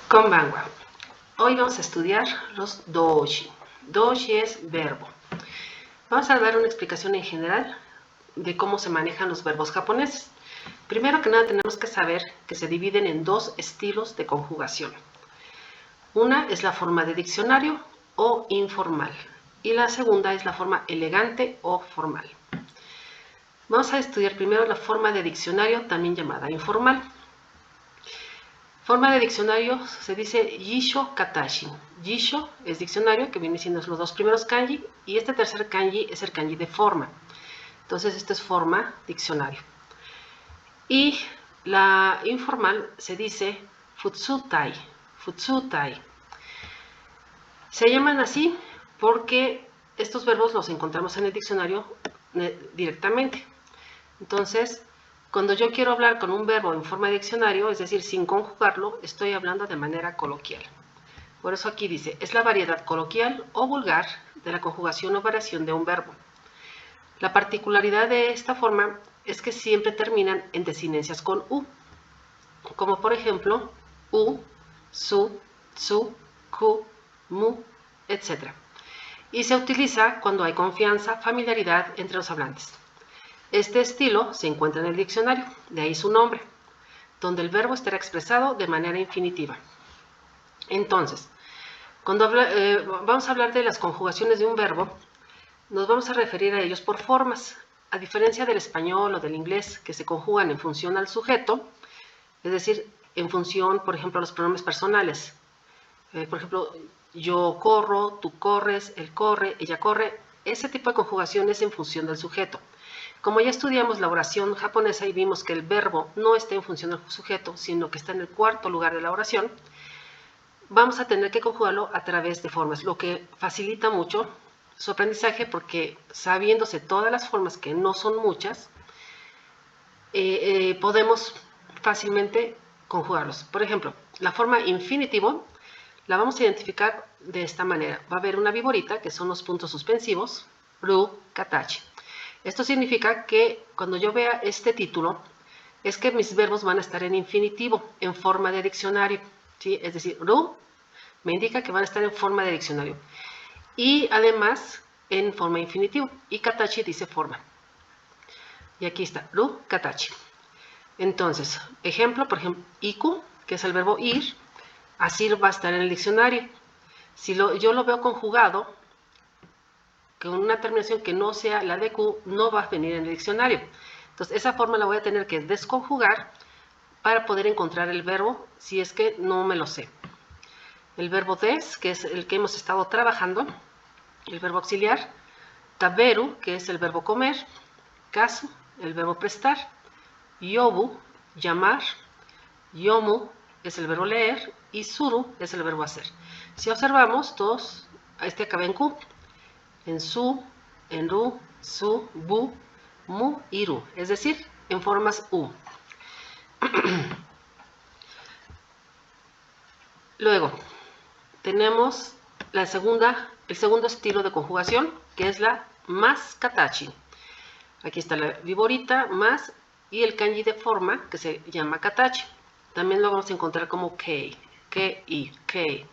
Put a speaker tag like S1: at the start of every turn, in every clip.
S1: Konbanwa. Hoy vamos a estudiar los doji. Doji es verbo. Vamos a dar una explicación en general de cómo se manejan los verbos japoneses. Primero que nada tenemos que saber que se dividen en dos estilos de conjugación. Una es la forma de diccionario o informal y la segunda es la forma elegante o formal. Vamos a estudiar primero la forma de diccionario, también llamada informal. Forma de diccionario se dice Jisho Katashi. Jisho es diccionario, que viene siendo los dos primeros kanji, y este tercer kanji es el kanji de forma. Entonces, esto es forma diccionario. Y la informal se dice Futsutai. Futsutai. Se llaman así porque estos verbos los encontramos en el diccionario directamente. Entonces, cuando yo quiero hablar con un verbo en forma de diccionario, es decir, sin conjugarlo, estoy hablando de manera coloquial. Por eso aquí dice, es la variedad coloquial o vulgar de la conjugación o variación de un verbo. La particularidad de esta forma es que siempre terminan en desinencias con U, como por ejemplo, U, su, tsu, ku, mu, etc. Y se utiliza cuando hay confianza, familiaridad entre los hablantes. Este estilo se encuentra en el diccionario, de ahí su nombre, donde el verbo estará expresado de manera infinitiva. Entonces, cuando vamos a hablar de las conjugaciones de un verbo, nos vamos a referir a ellos por formas. A diferencia del español o del inglés, que se conjugan en función al sujeto, es decir, en función, por ejemplo, a los pronombres personales. Por ejemplo, yo corro, tú corres, él corre, ella corre. Ese tipo de conjugación es en función del sujeto. Como ya estudiamos la oración japonesa y vimos que el verbo no está en función del sujeto, sino que está en el cuarto lugar de la oración, vamos a tener que conjugarlo a través de formas, lo que facilita mucho su aprendizaje porque sabiéndose todas las formas, que no son muchas, podemos fácilmente conjugarlos. Por ejemplo, la forma infinitivo la vamos a identificar de esta manera. Va a haber una viborita, que son los puntos suspensivos, ru, katachi. Esto significa que cuando yo vea este título, es que mis verbos van a estar en infinitivo, en forma de diccionario, ¿sí? Es decir, ru me indica que van a estar en forma de diccionario. Y además en forma infinitivo. Y katachi dice forma. Y aquí está, ru, katachi. Entonces, ejemplo, por ejemplo, iku, que es el verbo ir, así va a estar en el diccionario. Si yo lo veo conjugado, con una terminación que no sea la de Q, no va a venir en el diccionario. Entonces, esa forma la voy a tener que desconjugar para poder encontrar el verbo, si es que no me lo sé. El verbo des, que es el que hemos estado trabajando, el verbo auxiliar, taberu, que es el verbo comer, kasu, el verbo prestar, yobu, llamar, yomu, es el verbo leer, y suru, es el verbo hacer. Si observamos, todos, este acaba en Q, en su, en ru, su, bu, mu y ru, es decir, en formas U. Luego, tenemos el segundo estilo de conjugación, que es la más katachi. Aquí está la viborita, más, y el kanji de forma, que se llama katachi. También lo vamos a encontrar como kei, kei, kei.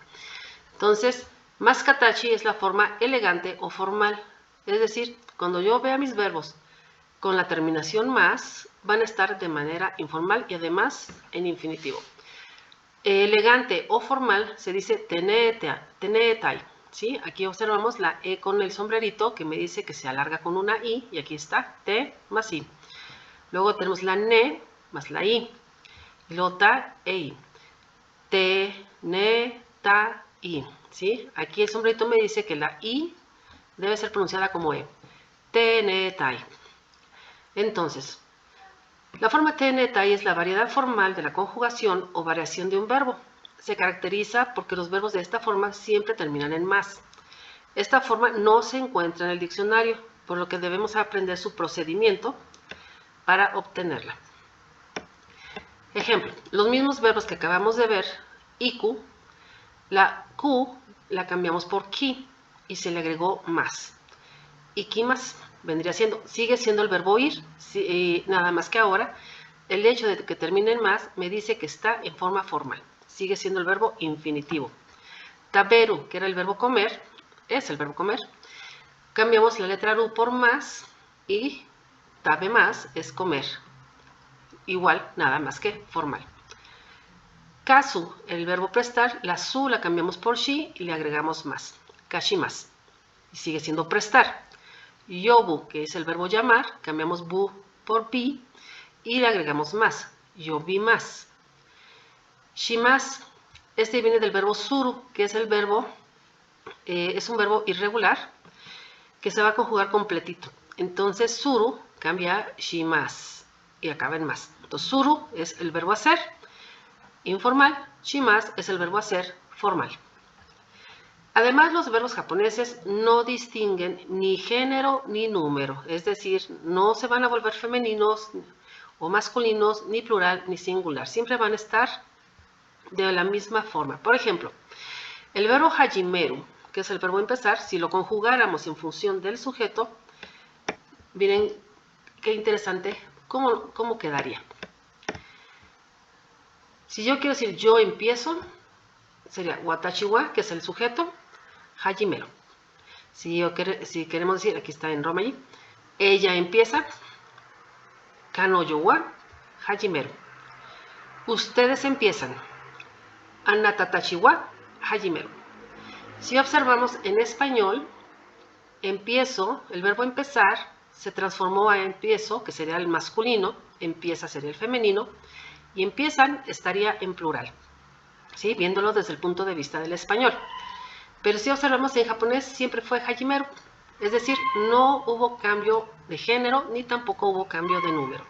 S1: Entonces, más katachi es la forma elegante o formal. Es decir, cuando yo vea mis verbos con la terminación más, van a estar de manera informal y además en infinitivo. Elegante o formal se dice tenetai. ¿Sí? Aquí observamos la E con el sombrerito que me dice que se alarga con una I, y aquí está, te más I. Luego tenemos la ne más la I. Y luego ta e I. Te, ne, ta, I. ¿Sí? Aquí el sombrerito me dice que la I debe ser pronunciada como E. Tenetai. Entonces, la forma tenetai es la variedad formal de la conjugación o variación de un verbo. Se caracteriza porque los verbos de esta forma siempre terminan en más. Esta forma no se encuentra en el diccionario, por lo que debemos aprender su procedimiento para obtenerla. Ejemplo, los mismos verbos que acabamos de ver, iku, la Q la cambiamos por ki y se le agregó más. Ikimas vendría siendo, sigue siendo el verbo ir, nada más que ahora el hecho de que termine en más me dice que está en forma formal. sigue siendo el verbo infinitivo. Taberu, que era el verbo comer, es el verbo comer. Cambiamos la letra ru por más y tabe más es comer. Igual, nada más que formal. Kasu, el verbo prestar, la su la cambiamos por shi y le agregamos más. Kashimas. Y sigue siendo prestar. Yobu, que es el verbo llamar, cambiamos bu por bi y le agregamos más. Yobi más. Shimas, este viene del verbo suru, que es el verbo, es un verbo irregular que se va a conjugar completito. Entonces suru cambia a shimas y acaba en más. Entonces suru es el verbo hacer informal, shimas es el verbo hacer formal. Además, los verbos japoneses no distinguen ni género ni número, es decir, no se van a volver femeninos o masculinos, ni plural ni singular. Siempre van a estar de la misma forma. Por ejemplo, el verbo hajimeru, que es el verbo empezar, si lo conjugáramos en función del sujeto, miren qué interesante, cómo quedaría. Si yo quiero decir yo empiezo, sería watashi wa, que es el sujeto, hajimeru. Si queremos decir, aquí está en romaji, ella empieza, kanoyo wa hajimeru. Ustedes empiezan, anatatachi wa hajimeru. Si observamos en español, empiezo, el verbo empezar se transformó a empiezo, que sería el masculino, empieza sería el femenino, y empiezan estaría en plural, ¿sí? Viéndolo desde el punto de vista del español. Pero si observamos en japonés siempre fue hajimeru, es decir, no hubo cambio de género ni tampoco hubo cambio de número.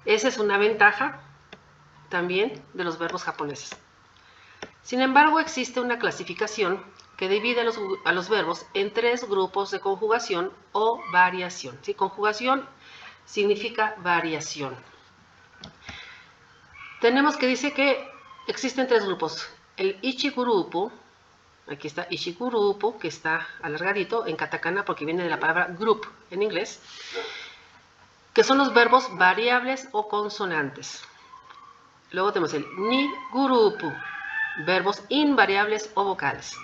S1: Esa es una ventaja también de los verbos japoneses. Sin embargo, existe una clasificación que divide a los verbos en 3 grupos de conjugación o variación. ¿Sí? Conjugación significa variación. Tenemos que dice que existen 3 grupos. El ichigurupu, aquí está ichigurupu, que está alargadito en katakana porque viene de la palabra group en inglés, que son los verbos variables o consonantes. Luego tenemos el nigurupu, verbos invariables o vocales.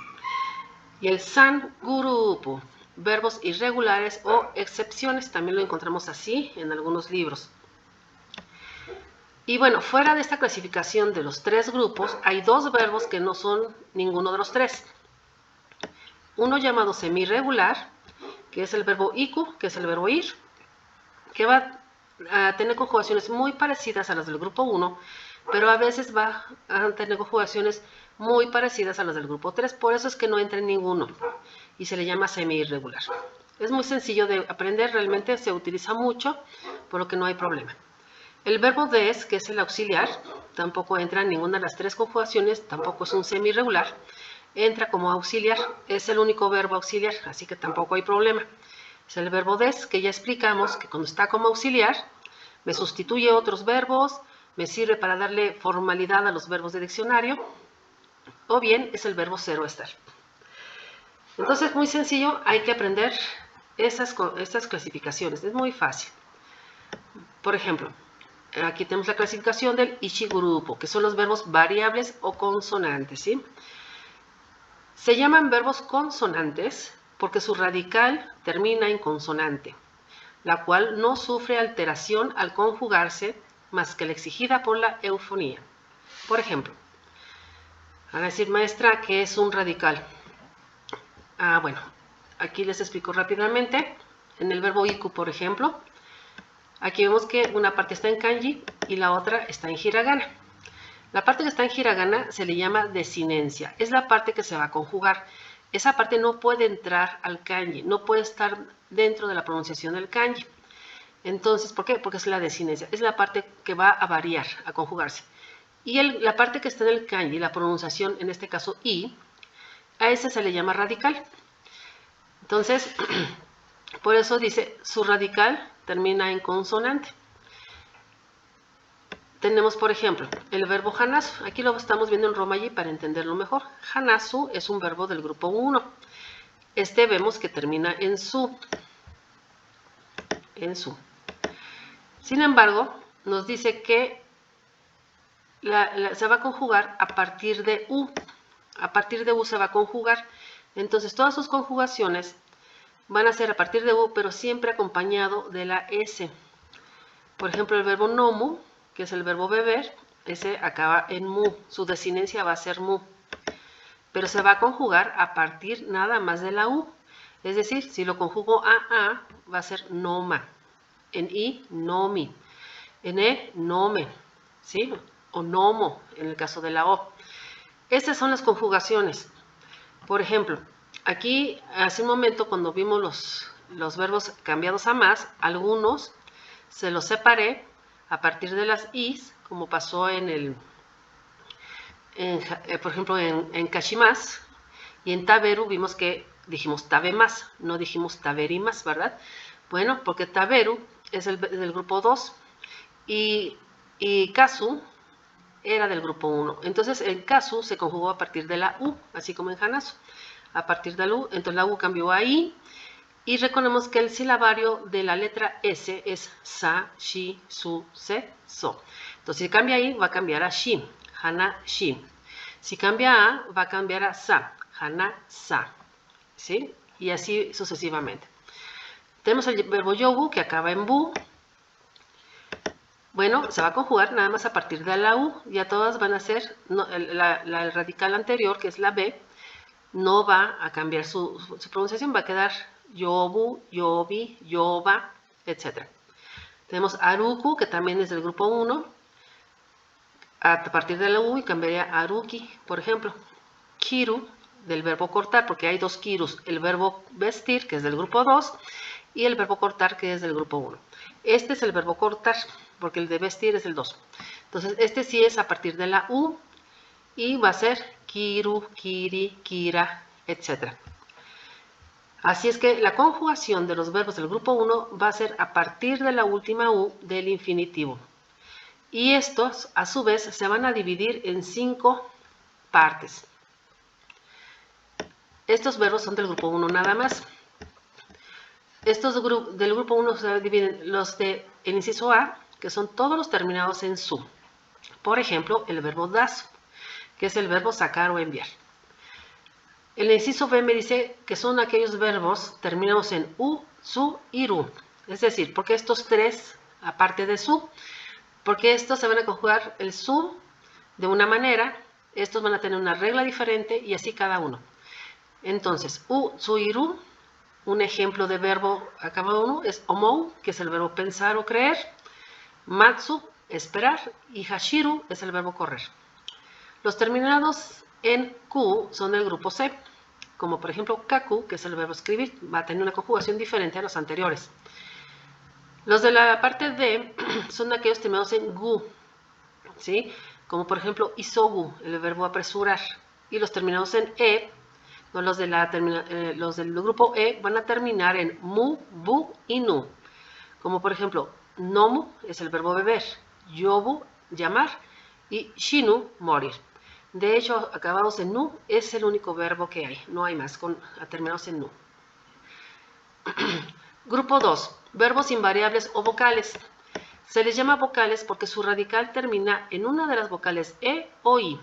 S1: Y el sangurupu, verbos irregulares o excepciones, también lo encontramos así en algunos libros. Y bueno, fuera de esta clasificación de los 3 grupos, hay 2 verbos que no son ninguno de los 3. Uno llamado semirregular, que es el verbo iku, que es el verbo ir, que va a tener conjugaciones muy parecidas a las del grupo 1, pero a veces va a tener conjugaciones muy parecidas a las del grupo 3, por eso es que no entra en ninguno y se le llama semi-irregular. Es muy sencillo de aprender, realmente se utiliza mucho, por lo que no hay problema. El verbo des, que es el auxiliar, tampoco entra en ninguna de las 3 conjugaciones, tampoco es un semi-irregular, entra como auxiliar, es el único verbo auxiliar, así que tampoco hay problema. Es el verbo des, que ya explicamos que cuando está como auxiliar, me sustituye otros verbos, me sirve para darle formalidad a los verbos de diccionario, o bien es el verbo ser o estar. Entonces, muy sencillo, hay que aprender estas clasificaciones, es muy fácil. Por ejemplo, aquí tenemos la clasificación del ichigurupu, que son los verbos variables o consonantes, ¿sí? Se llaman verbos consonantes porque su radical termina en consonante, la cual no sufre alteración al conjugarse más que la exigida por la eufonía. Por ejemplo, van a decir, maestra, ¿qué es un radical? Bueno, aquí les explico rápidamente. En el verbo iku, por ejemplo, aquí vemos que una parte está en kanji y la otra está en hiragana. La parte que está en hiragana se le llama desinencia. Es la parte que se va a conjugar. Esa parte no puede entrar al kanji, no puede estar dentro de la pronunciación del kanji. Entonces, ¿por qué? Porque es la desinencia. Es la parte que va a variar, a conjugarse. Y la parte que está en el kanji, la pronunciación, en este caso i, a ese se le llama radical. Entonces, por eso dice, su radical termina en consonante. Tenemos, por ejemplo, el verbo hanasu. Aquí lo estamos viendo en romaji para entenderlo mejor. Hanasu es un verbo del grupo 1. Este vemos que termina en su. En su. Sin embargo, nos dice que se va a conjugar a partir de U. A partir de U se va a conjugar. Entonces, todas sus conjugaciones van a ser a partir de U, pero siempre acompañado de la S. Por ejemplo, el verbo nomu, que es el verbo beber, ese acaba en mu. Su desinencia va a ser mu. Pero se va a conjugar a partir nada más de la U. Es decir, si lo conjugo a, va a ser noma. En I, nomi. En E, nome. ¿Sí? O nomo, en el caso de la O. Estas son las conjugaciones. Por ejemplo, aquí hace un momento cuando vimos los verbos cambiados a más, algunos se los separé a partir de las Is, como pasó por ejemplo, en kashimas, y en taberu vimos que dijimos tabemas, no dijimos taberimas, ¿verdad? Bueno, porque taberu es del grupo 2 y kasu era del grupo 1. Entonces, en kasu se conjugó a partir de la U, así como en hanasu. A partir de la U, entonces la U cambió a I, y recordemos que el silabario de la letra S es sa, shi, su, se, so. Entonces, si cambia I, va a cambiar a shi, hana, shi. Si cambia a, va a cambiar a sa, hana, sa. ¿Sí? Y así sucesivamente. Tenemos el verbo yobu, que acaba en bu. Bueno, se va a conjugar nada más a partir de la U. Ya todas van a ser, el radical anterior, que es la B, no va a cambiar su pronunciación, va a quedar yobu, yobi, yoba, etc. Tenemos aruku, que también es del grupo 1, a partir de la U, y cambiaría a aruki, por ejemplo. Kiru, del verbo cortar, porque hay dos kirus, el verbo vestir, que es del grupo 2, y el verbo cortar, que es del grupo 1. Este es el verbo cortar, porque el de vestir es el 2. Entonces, este sí es a partir de la U, y va a ser kiru, kiri, kira, etc. Así es que la conjugación de los verbos del grupo 1 va a ser a partir de la última U del infinitivo. Y estos, a su vez, se van a dividir en 5 partes. Estos verbos son del grupo 1 nada más. Estos del grupo 1 se dividen los del inciso A, que son todos los terminados en su. Por ejemplo, el verbo das, que es el verbo sacar o enviar. El inciso B me dice que son aquellos verbos terminados en u, su y ru. Es decir, porque estos tres, aparte de su, porque estos se van a conjugar el su de una manera, estos van a tener una regla diferente y así cada uno. Entonces, u, su y ru, un ejemplo de verbo acabado en u es omou, que es el verbo pensar o creer, matsu, esperar, y hashiru es el verbo correr. Los terminados en Q son del grupo C, como por ejemplo kaku, que es el verbo escribir, va a tener una conjugación diferente a los anteriores. Los de la parte D son aquellos terminados en gu, ¿sí? Como por ejemplo isogu, el verbo apresurar. Y los terminados en E, no, los del grupo E van a terminar en mu, bu y nu. Como por ejemplo, nomu es el verbo beber, yobu, llamar, y shinu, morir. De hecho, acabados en nu es el único verbo que hay, no hay más terminados en nu. Grupo 2, verbos invariables o vocales. Se les llama vocales porque su radical termina en una de las vocales E o I.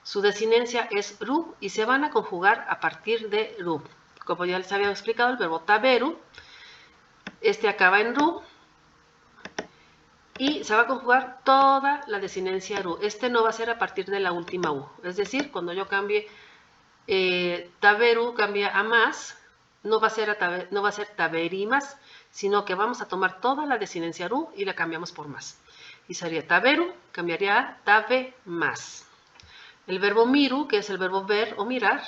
S1: Su desinencia es ru y se van a conjugar a partir de ru. Como ya les había explicado, el verbo taberu, este acaba en ru, y se va a conjugar toda la desinencia ru. Este no va a ser a partir de la última u. Es decir, cuando yo cambie taberu, cambia a más, no va a ser taberimas, sino que vamos a tomar toda la desinencia ru y la cambiamos por más. Y sería taberu, cambiaría a tabe más. El verbo miru, que es el verbo ver o mirar,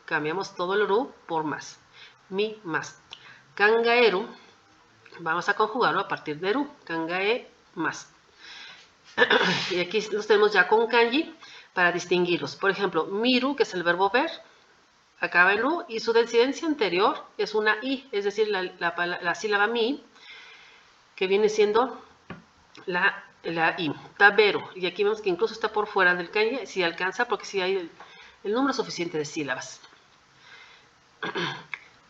S1: cambiamos todo el ru por más. Mi, más. Kangaeru, vamos a conjugarlo a partir de ru. Kangae, más. Y aquí los tenemos ya con kanji para distinguirlos. Por ejemplo, miru, que es el verbo ver, acaba en ru y su desinencia anterior es una i, es decir, la sílaba mi, que viene siendo la i. Taberu. Y aquí vemos que incluso está por fuera del kanji, si alcanza, porque si hay el número suficiente de sílabas.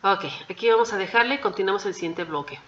S1: Ok, aquí vamos a dejarle, continuamos el siguiente bloque.